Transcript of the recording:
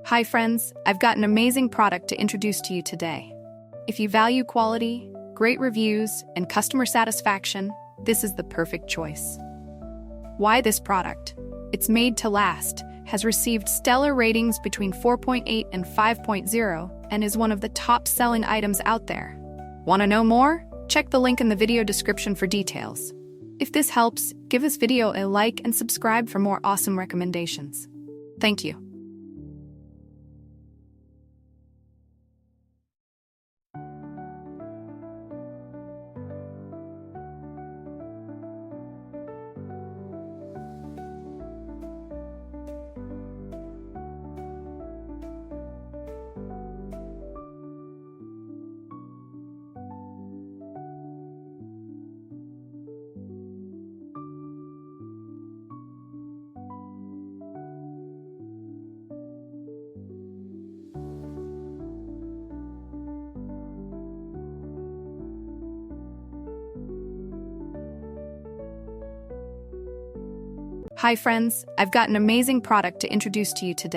Hi friends, I've got an amazing product to introduce to you today. If you value quality, great reviews, and customer satisfaction, this is the perfect choice. Why this product? It's made to last, has received stellar ratings between 4.8 and 5.0, and is one of the top-selling items out there. Want to know more? Check the link in the video description for details. If this helps, give this video a like and subscribe for more awesome recommendations. Thank you. Hi friends, I've got an amazing product to introduce to you today.